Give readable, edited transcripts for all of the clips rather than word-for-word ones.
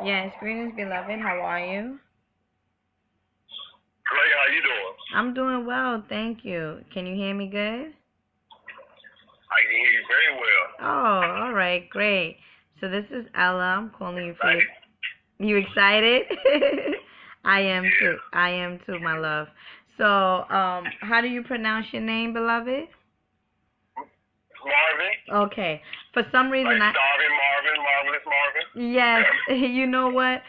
Yes, greetings, beloved. How are you? Clay, how you doing? I'm doing well, thank you. Can you hear me good? I can hear you very well. Oh, all right, great. So this is Ella. I'm calling you for Right? you excited? I am Yeah. too. I am too, my love. So, how do you pronounce your name, beloved? Marvin? Okay. For some reason, Like Starving Marvin, Marvelous Marvin? yes, you know what?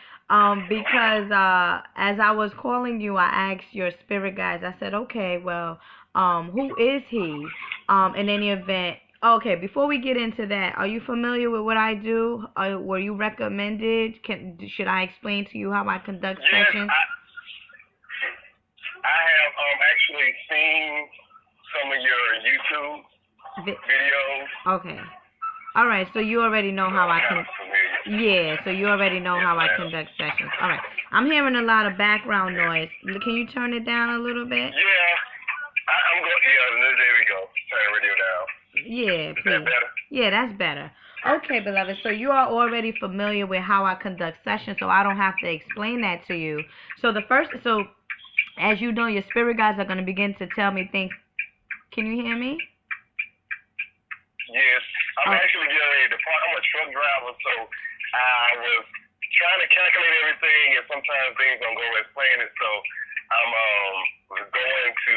Because as I was calling you, I asked your spirit guides. I said, okay, well, who is he? In any event, okay. Before we get into that, are you familiar with what I do? Were you recommended? Should I explain to you how I conduct Yes, sessions? I have actually seen some of your YouTube Vi- videos, okay. All right. So you already know so how I'm I kind can. of familiar. Yeah. So you already know Yes, how I ma'am. conduct sessions. All right. I'm hearing a lot of background noise. Can you turn it down a little bit? Yeah, I'm going, yeah, there we go. Turn the radio down. Yeah, Is that please. better? Yeah, that's better. Okay, beloved. So you are already familiar with how I conduct sessions, so I don't have to explain that to you. So as you know, your spirit guides are going to begin to tell me things. Can you hear me? Yes. I'm Oh, actually getting ready to park. I'm a truck driver, so I was trying to calculate everything, and sometimes things don't go as planned. So I'm was going to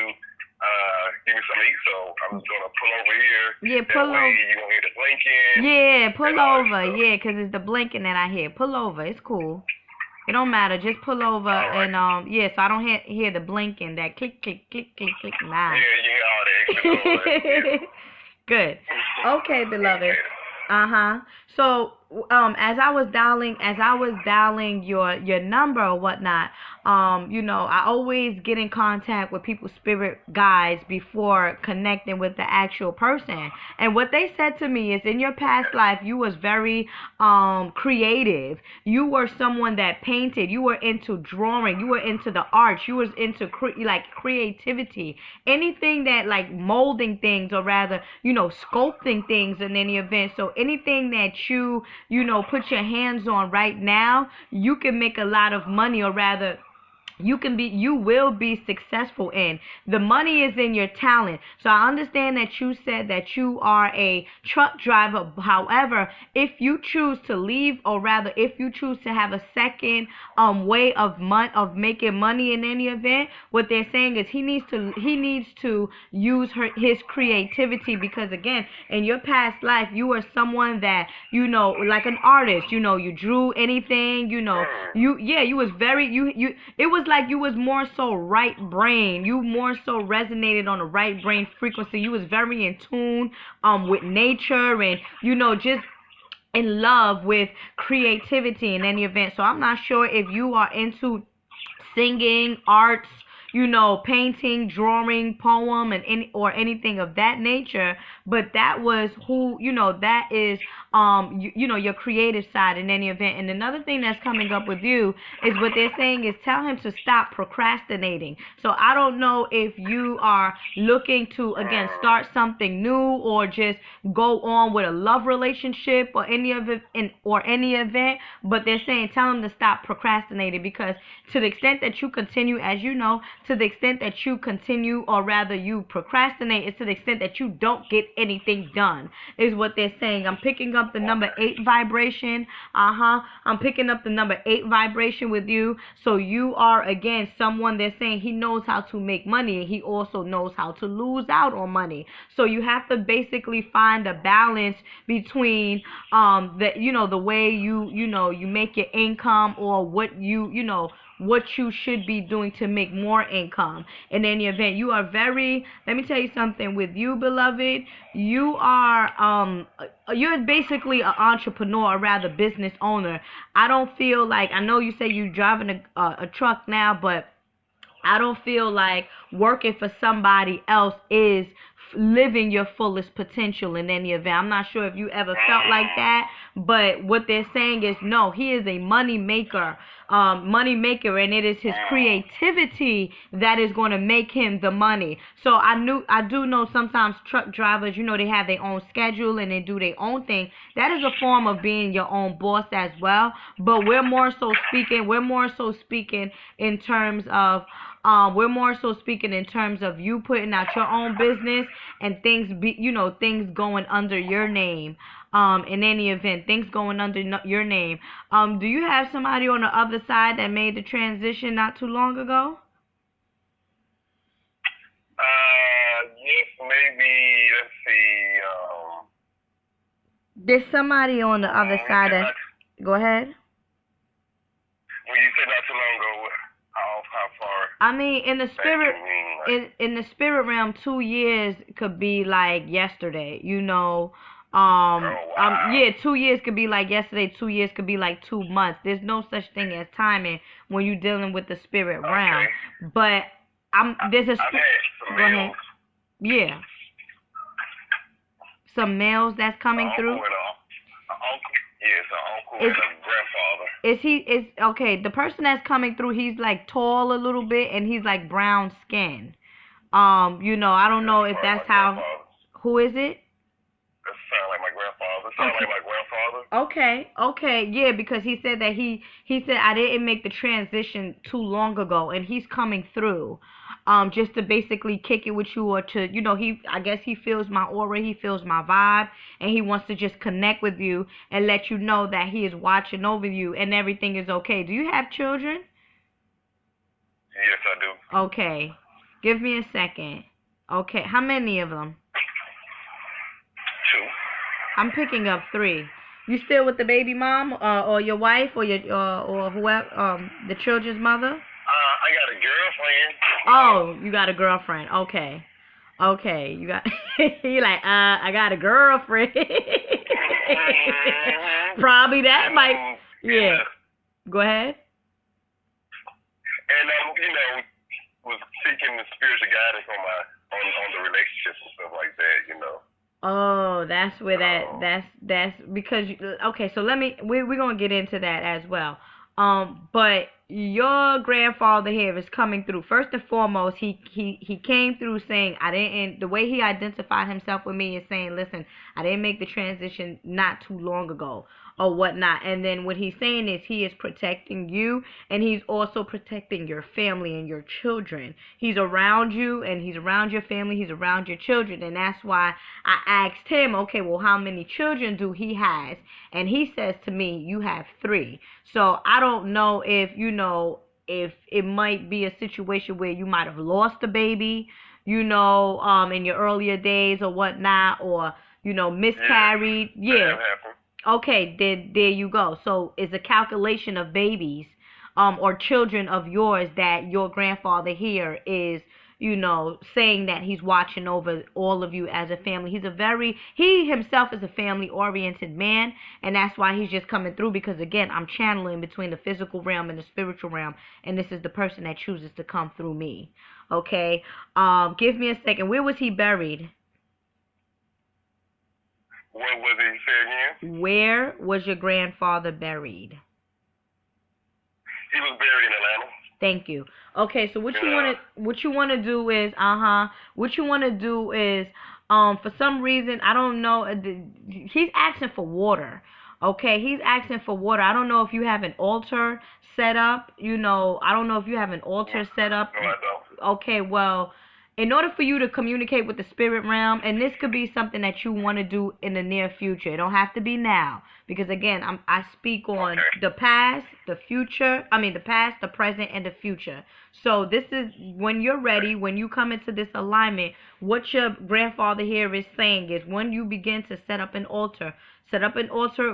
give me some eat. So I'm just gonna pull over here. yeah, That pull way over. you won't hear the blinking Yeah, and pull all that over. stuff. Yeah, 'cause it's the blinking that I hear. Pull over. It's cool. It don't matter. Just pull over All right. and yeah, so I don't hear the blinking, that click click click click click. Nah. Yeah, you hear all the extra noise. Yeah. Good. Okay, beloved. Okay. Uh-huh. So, as I was dialing your number or whatnot, I always get in contact with people's spirit guides before connecting with the actual person. And what they said to me is, in your past life, you was very creative. You were someone that painted. You were into drawing. You were into the arts. You was into like creativity. Anything that like molding things, or rather, sculpting things in any event. So anything that put your hands on right now, you can make a lot of money, or rather you will be successful in. The money is in your talent. So I understand that you said that you are a truck driver. However, if you choose to leave, or rather if you choose to have a second way of making money in any event, what they're saying is he needs to use his creativity, because again, in your past life you were someone that, like an artist. You drew anything. You was very you it was like you was more so right brain. You more so resonated on the right brain frequency. You was very in tune with nature, and just in love with creativity in any event. So I'm not sure if you are into singing, arts, painting, drawing, poem, and anything of that nature. But that was who, that is, your creative side in any event. And another thing that's coming up with you is what they're saying is, tell him to stop procrastinating. So I don't know if you are looking to again start something new, or just go on with a love relationship, or any of it or any event. But they're saying tell him to stop procrastinating, because to the extent that you continue, as you know, to the extent that you continue, or rather you procrastinate, is to the extent that you don't get anything done, is what they're saying. I'm picking up the number 8 vibration. I'm picking up the number 8 vibration with you. So you are again someone, they're saying, he knows how to make money, and he also knows how to lose out on money. So you have to basically find a balance between the way you make your income, or what you should be doing to make more income. In any event, you are very, let me tell you something with you, beloved. You're basically an entrepreneur, or rather business owner. I don't feel like, I know you say you're driving a truck now, but I don't feel like working for somebody else is living your fullest potential in any event. I'm not sure if you ever felt like that, but what they're saying is no, he is a money maker. And it is his creativity that is going to make him the money. So I do know sometimes truck drivers, they have their own schedule and they do their own thing. That is a form of being your own boss as well. But we're more so speaking in terms of you putting out your own business and things going under your name. In any event, things going under your name. Do you have somebody on the other side that made the transition not too long ago? Yes, maybe. Let's see. There's somebody on the other side that. Go ahead. When you said not too long ago, how far? I mean, in the spirit realm, 2 years could be like yesterday. Yeah, 2 years could be like yesterday. 2 years could be like 2 months. There's no such thing as timing when you're dealing with the spirit realm. But there's a. I've had some males. Yeah. Some males that's coming through. An uncle and a grandfather. Okay, the person that's coming through, he's like tall a little bit and he's like brown skin. I don't know if that's how. Who is it? That sound like my grandfather. Okay, yeah, because he said that he said I didn't make the transition too long ago, and he's coming through, just to basically kick it with you, or to, I guess he feels my aura, he feels my vibe, and he wants to just connect with you and let you know that he is watching over you and everything is okay. Do you have children? Yes, I do. Okay, give me a second. Okay, how many of them? 2. I'm picking up 3. You still with the baby mom, or your wife, or your or whoever, the children's mother? I got a girlfriend. Oh, you got a girlfriend. Okay, you got. You like, I got a girlfriend. Probably that might. Yeah. Go ahead. And was seeking the spiritual guidance on the relationships and stuff like that. Oh, that's where that's because okay. So we're gonna get into that as well. But your grandfather here is coming through. First and foremost, he came through saying the way he identified himself with me is saying, listen, I didn't make the transition not too long ago or whatnot. And then what he's saying is he is protecting you, and he's also protecting your family and your children. He's around you, and he's around your family, he's around your children. And that's why I asked him, okay, well, how many children do he has? And he says to me, you have 3. So I don't know if if it might be a situation where you might have lost a baby, in your earlier days or whatnot, or miscarried. Yeah. Okay, there you go. So it's a calculation of babies, or children of yours that your grandfather here is, saying that he's watching over all of you as a family. He himself is a family-oriented man, and that's why he's just coming through, because, again, I'm channeling between the physical realm and the spiritual realm, and this is the person that chooses to come through me, okay? Give me a second. Where was he buried? What was he say again? Where was your grandfather buried? He was buried in Atlanta. Thank you. Okay, so what you want to do is for some reason, I don't know, he's asking for water. Okay, he's asking for water. I don't know if you have an altar set up. I don't know if you have an altar set up. No, I don't. Okay, well, in order for you to communicate with the spirit realm, and this could be something that you want to do in the near future. It don't have to be now, because again, I speak on the past, the past, the present, and the future. So this is when you're ready, when you come into this alignment, what your grandfather here is saying is when you begin to set up an altar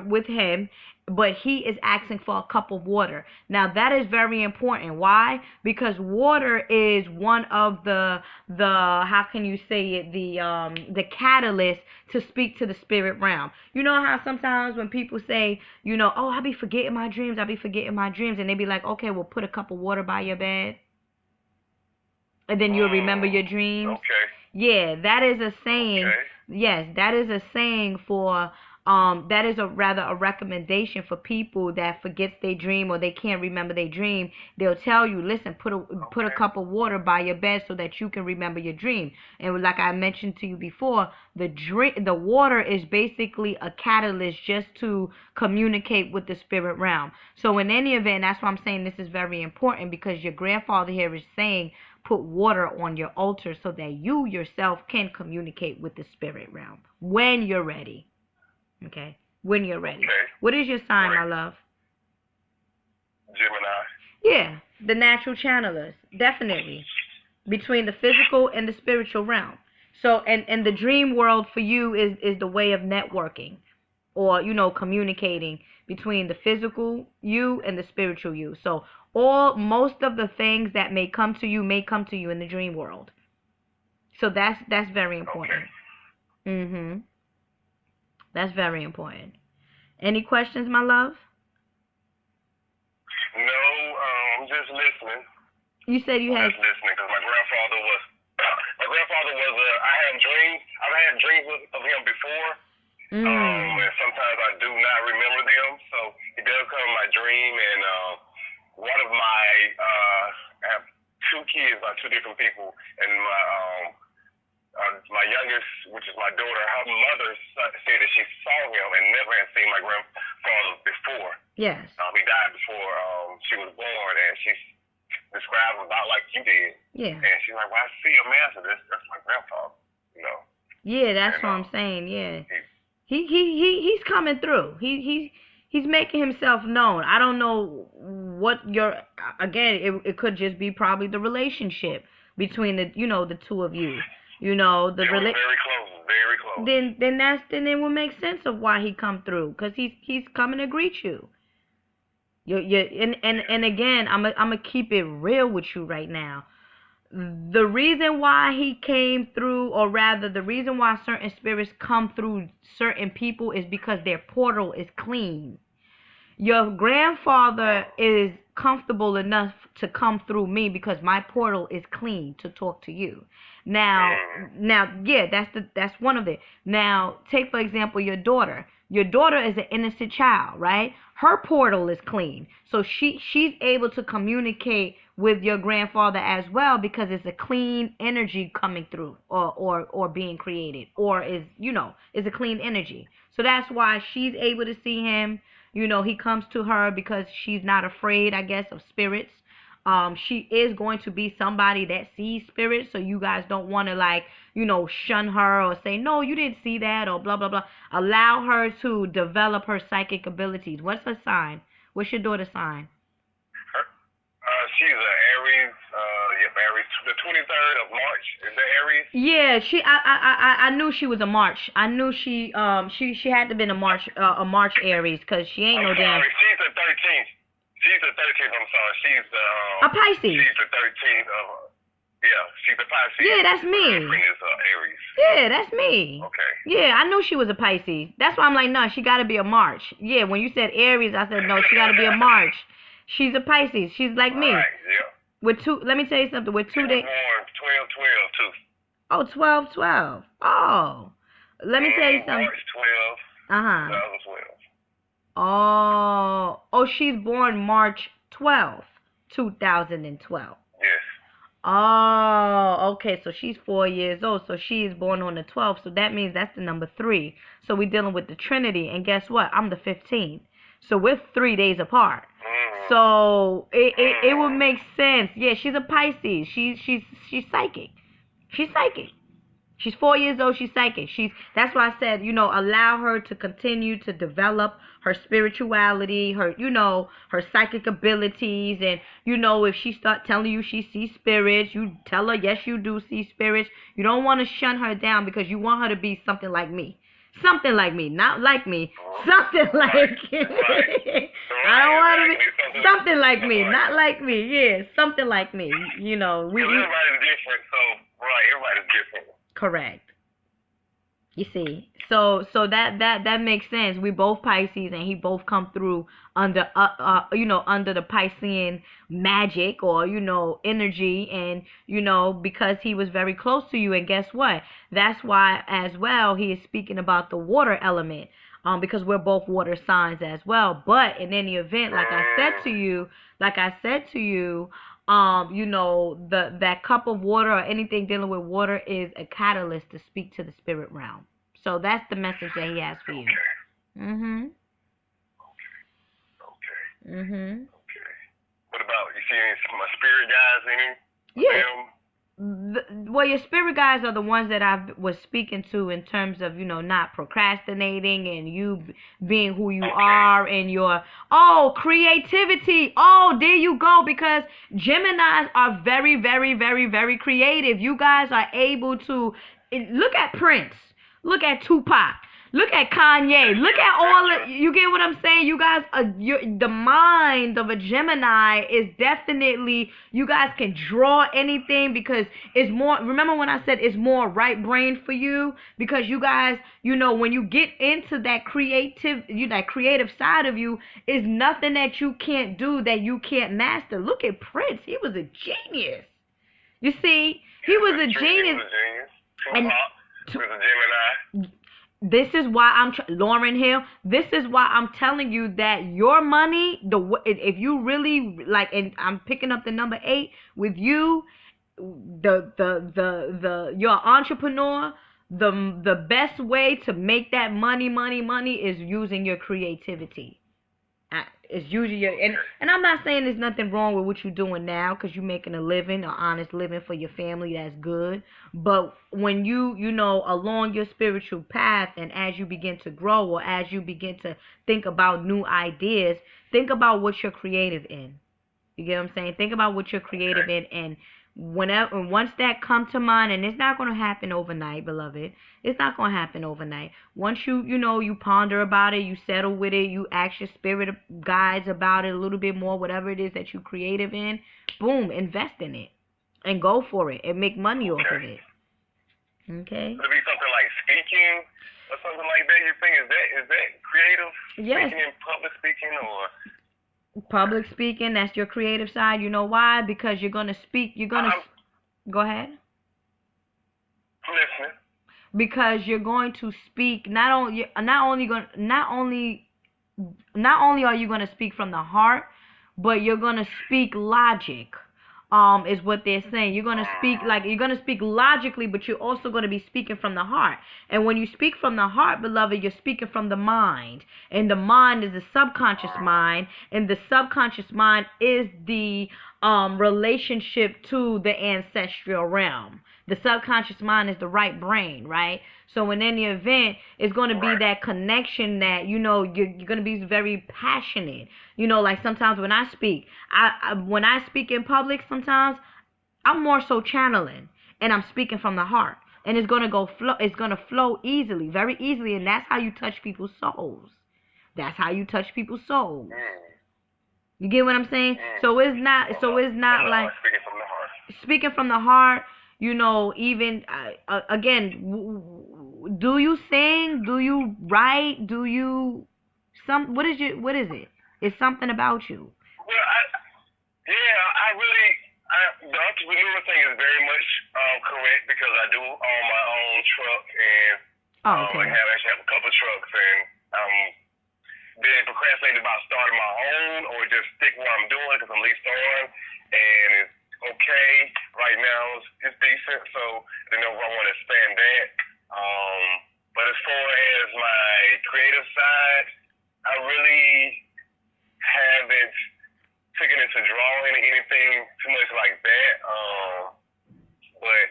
with him, but he is asking for a cup of water. Now that is very important. Why? Because water is one of the how can you say it, the catalyst to speak to the spirit realm. You know how sometimes when people say, oh, I be forgetting my dreams, and they be like, okay, well, put a cup of water by your bed, and then you'll remember your dreams. Okay. Yeah, that is a saying. Okay. Yes, that is a saying for that is a rather a recommendation for people that forgets their dream or they can't remember their dream. They'll tell you, listen, put a Okay. cup of water by your bed so that you can remember your dream. And like I mentioned to you before, the water is basically a catalyst just to communicate with the spirit realm. So in any event, that's why I'm saying this is very important, because your grandfather here is saying put water on your altar so that you yourself can communicate with the spirit realm when you're ready. Okay? When you're ready. Okay. What is your sign, Great. my love? Gemini. Yeah, the natural channelers. Definitely. Between the physical and the spiritual realm. So, and the dream world for you is the way of networking, or communicating between the physical you and the spiritual you. So most of the things that may come to you in the dream world. So that's very important. Okay. That's very important. Any questions, my love? No, I'm just listening. You said you I'm had. just listening because my grandfather was. I have dreams. I've had dreams of him before. And sometimes I do not remember them. So he does come in my dream, and one of my I have two kids by two different people, and my youngest, which is my daughter, her mother said that she saw him and never had seen my grandfather before. Yes. He died before she was born, and she described him about like you did. Yeah. And she's like, "Well, I see a man, so that's my grandfather." Yeah, that's what I'm saying. Yeah. He's coming through. He's making himself known. I don't know what it could just be probably the relationship between the two of you. Very close, very close. Then it will make sense of why he come through, cuz he's coming to greet you. And again, I'm gonna keep it real with you right now. The reason why he came through, or rather the reason why certain spirits come through certain people, is because their portal is clean. Your grandfather is comfortable enough to come through me because my portal is clean to talk to you. Now, yeah, that's one of it. Now, take for example your daughter. Your daughter is an innocent child, right? Her portal is clean, so she's able to communicate with your grandfather as well, because it's a clean energy coming through, or being created, or is a clean energy. So that's why she's able to see him. He comes to her because she's not afraid, I guess, of spirits. She is going to be somebody that sees spirits, so you guys don't want to shun her or say, no, you didn't see that, or blah, blah, blah. Allow her to develop her psychic abilities. What's her sign? What's your daughter's sign? She's an Aries. Aries. The 23rd of March is the Aries. Yeah, I knew she was a March. I knew she had to been a March Aries, because she ain't no damn. She's the 13th. She's the 13th. I'm sorry. She's a Pisces. She's the 13th of. Yeah, she's a Pisces. Yeah, that's me. Her friend is Aries. Yeah, that's me. Okay. Yeah, I knew she was a Pisces. That's why I'm like, no, she got to be a March. Yeah, when you said Aries, I said, no, she got to be a March. She's a Pisces. She's like me. Right, yeah. Let me tell you something. With 2 days. Born 12/12 too. Oh, 12/12. Oh. Let me tell you something. March 12. 2012. Oh, she's born March 12th, 2012. Yes. Oh, okay. So she's 4 years old. So she is born on the 12th. So that means that's the number 3. So we're dealing with the Trinity. And guess what? I'm the 15th. So we're 3 days apart. So it would make sense. Yeah, she's a Pisces. She's psychic. She's psychic. She's 4 years old. She's psychic. That's why I said, allow her to continue to develop her spirituality, her psychic abilities. And, if she start telling you she sees spirits, you tell her, yes, you do see spirits. You don't want to shun her down, because you want her to be something like me. Something like me, not like me. Something like I don't want to be something like me, not like me. Yeah, something like me. Everybody's different, so everybody's different. Correct. You see, so that makes sense. We both Pisces, and he both come through under under the Piscean magic, or energy, and because he was very close to you. And guess what? That's why as well he is speaking about the water element, because we're both water signs as well. But in any event, like I said to you, that cup of water or anything dealing with water is a catalyst to speak to the spirit realm. So that's the message that he has for you. Okay. Mhm. Okay. Mhm. Okay. What about you? See any my spirit guys? Any? Yeah. Them? Well, your spirit guides are the ones that I was speaking to in terms of not procrastinating, and you being who you are, and your creativity. Oh, there you go. Because Geminis are very, very, very, very creative. You guys are able to look at Prince, look at Tupac. Look at Kanye. Look at all of you. Get what I'm saying? You guys, the mind of a Gemini is definitely. You guys can draw anything because it's more. Remember when I said it's more right brain for you, because you guys, when you get into that creative side of you, is nothing that you can't do, that you can't master. Look at Prince. He was a genius. You see, he was a genius. And he was a Gemini. This is why Lauren Hill. This is why I'm telling you that your money, if you really like, and I'm picking up the number 8 with you, you're an entrepreneur. The best way to make that money is using your creativity. It's usually and I'm not saying there's nothing wrong with what you're doing now, because you're making a living, an honest living for your family. That's good. But when along your spiritual path, and as you begin to grow, or as you begin to think about new ideas, think about what you're creative in. You get what I'm saying? Think about what you're creative in, and once that come to mind, and it's not going to happen overnight, beloved. It's not going to happen overnight. Once you ponder about it, you settle with it, you ask your spirit guides about it a little bit more, whatever it is that you're creative in, boom, invest in it and go for it and make money off of it. Okay. Would it be something like speaking or something like that? You think is that creative? Yes. Speaking in public speaking, or public speaking, that's your creative side. You know why? Because you're gonna speak. Go ahead. I'm listening. Because you're going to speak. Not only are you gonna speak from the heart, but you're gonna speak logic. Is what they're saying. You're gonna speak logically, but you're also gonna be speaking from the heart. And when you speak from the heart, beloved, you're speaking from the mind. And the mind is the subconscious mind, and the subconscious mind is the relationship to the ancestral realm. The subconscious mind is the right brain, right? So in any event, it's going to be that connection that, you're going to be very passionate. Like sometimes when I speak, when I speak in public, sometimes I'm more so channeling, and I'm speaking from the heart. And it's going to flow easily, very easily. And that's how you touch people's souls. That's how you touch people's souls. You get what I'm saying? So it's not like speaking from the heart. Even again, do you sing? Do you write? Do you what is it? It's something about you. Well, I really, the entrepreneur thing is very much correct, because I do own my own truck, and I actually have a couple of trucks, and been procrastinating about starting my own, or just stick what I'm doing because I'm leased on, and it's okay right now. It's decent, so I don't know if I want to expand that. But as far as my creative side, I really haven't taken into drawing or anything too much like that. But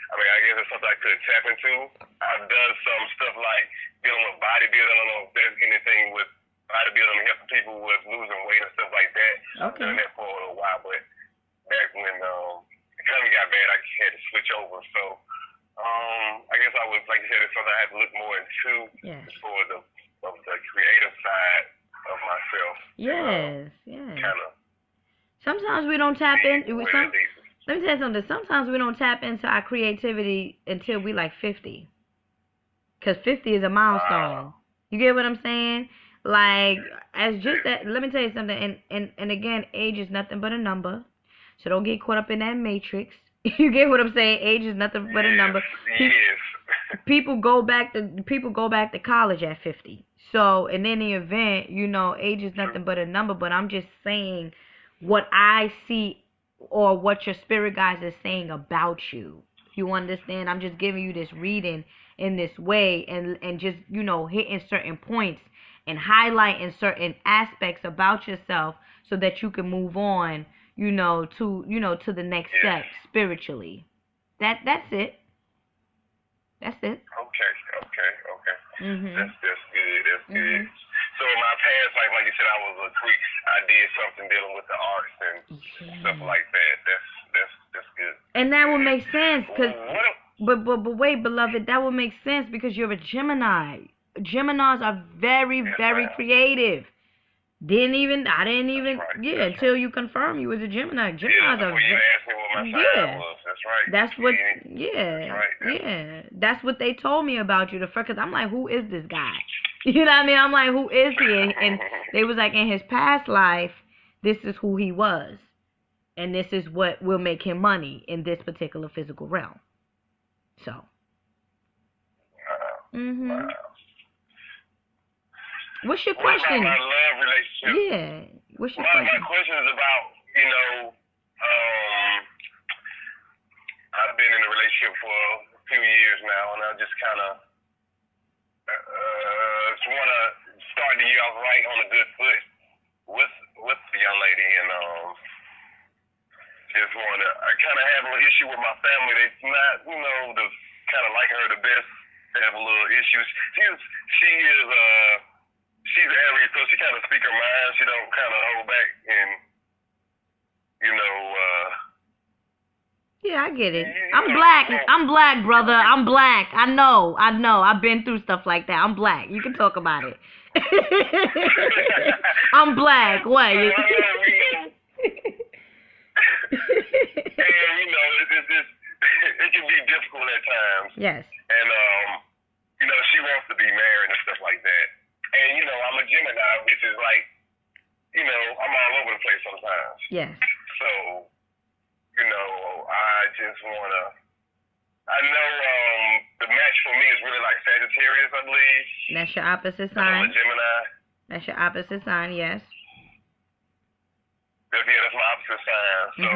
I mean, I guess it's something I could tap into. I've done some stuff like dealing with bodybuilding. I don't know if there's anything with bodybuilding, helping people with losing weight and stuff like that. I've done that for a little while, but back when the economy got bad, I just had to switch over. So I guess I was, like you said, it's something I had to look more into as far as the creative side of myself. Yes. Kind of. Sometimes we don't tap in. Let me tell you something. Sometimes we don't tap into our creativity until we like 50. Cause 50 is a milestone. You get what I'm saying? Like, as just that, let me tell you something. And again, age is nothing but a number. So don't get caught up in that matrix. You get what I'm saying? Age is nothing but a number. Yes. People go back to college at 50. So in any event, age is nothing but a number. But I'm just saying what I see or what your spirit guides is saying about you. You understand? I'm just giving you this reading in this way, and just hitting certain points and highlighting certain aspects about yourself so that you can move on, to the next step spiritually. That's it. That's it. Okay. Mhm. That's good. That's good. So in my past life, like you said, I was a creep. I did something dealing with the arts and stuff like that. That's good. And that would make sense, but wait, beloved, that would make sense because you're a Gemini. Geminis are very, very creative. I didn't even, until you confirm you was a Gemini. Geminis are, you asked me what my sign was. That's right. That's what, That's right. that's what they told me about you. Because I'm like, who is this guy? You know what I mean? I'm like, who is he? And they was like, in his past life, this is who he was. And this is what will make him money in this particular physical realm. So. Wow. What's your question? About my love relationship. Yeah. What's your question? My question is about, I've been in a relationship for a few years now, and I just kind of want to start the year off right on a good foot with the young lady, and just want to. I kind of have a little issue with my family. They're not, the kind of like her the best. They have a little issues. She's Aries, so she kind of speak her mind. She don't kind of hold back, and yeah, I get it. I'm black, brother. I'm black. I know. I've been through stuff like that. I'm black. You can talk about it. I'm black. What? And it can be difficult at times. Yes. And she wants to be married and stuff like that. And I'm a Gemini, which is like, I'm all over the place sometimes. Yes. So, I just wanna. I know the match for me is really like Sagittarius, I believe. That's your opposite sign. I'm a Gemini. That's your opposite sign. Yes. Yeah, that's my opposite sign. So,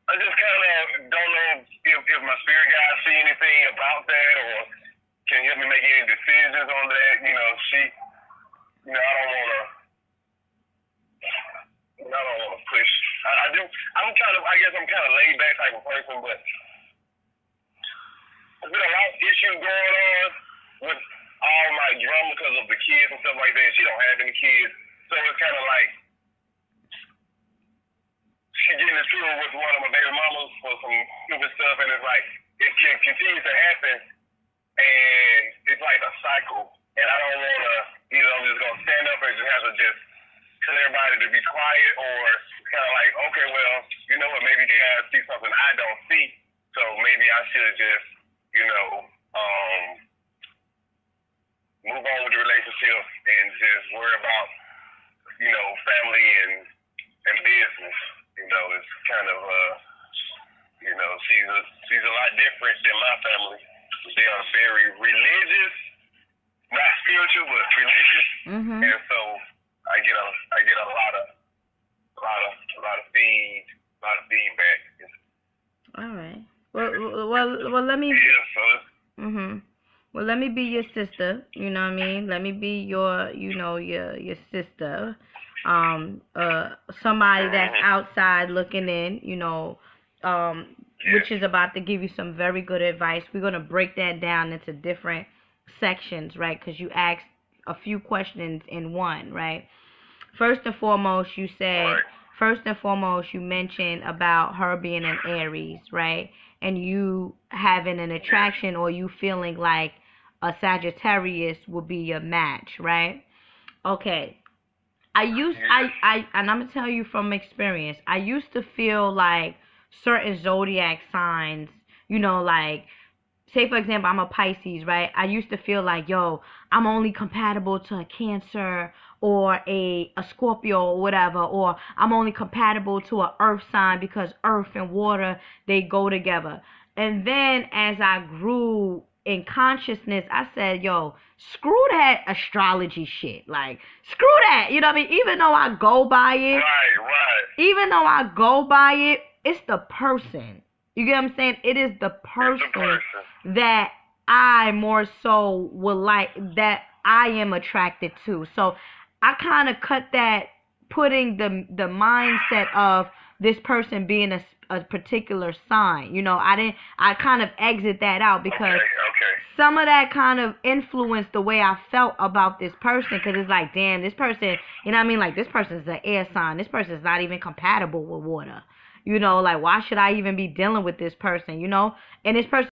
I just kind of don't know if my spirit guides see anything about that, or can help me make any decisions on that. I don't want to push. I do. I guess I'm kind of laid back type of person, but there's been a lot of issues going on with all my drama because of the kids and stuff like that. She don't have any kids, so it's kind of like she getting into it with one of my baby mamas for some stupid stuff, and it's like it can continue to happen, and it's like a cycle. And I don't want to, I'm just gonna stand up and just have to just tell everybody to be quiet, or kind of like, okay, well, you know what, maybe you guys see something I don't see, so maybe I should just, move on with the relationship and just worry about, family and business. It's kind of, she's a lot different than my family. They are very religious, not spiritual, but religious, and so I get a lot of feedback. All right. Well, let me. Well, let me be your sister. You know what I mean? Let me be your sister. Somebody that's outside looking in. Which is about to give you some very good advice. We're gonna break that down into different sections, right? Because you asked a few questions in one, right? First and foremost, you mentioned about her being an Aries, right? And you having an attraction, or you feeling like a Sagittarius would be your match, right? Okay. And I'm gonna tell you from experience, I used to feel like certain zodiac signs, like, say for example, I'm a Pisces, right? I used to feel like, yo, I'm only compatible to a Cancer or a Scorpio or whatever, or I'm only compatible to a earth sign because earth and water, they go together. And then as I grew in consciousness, I said, yo, screw that astrology shit. Like, screw that. You know what I mean? Right, right. Even though I go by it, it's the person. You get what I'm saying? It is the It's the person person. that I more so would like, that I am attracted to. So I kind of cut that, putting the mindset of this person being a particular sign. I kind of exit that out Okay, because okay. some of that kind of influenced the way I felt about this person, because it's like, damn, this person, you know what I mean? Like, this person's an air sign. This person's not even compatible with water. Like, why should I even be dealing with this person, And this person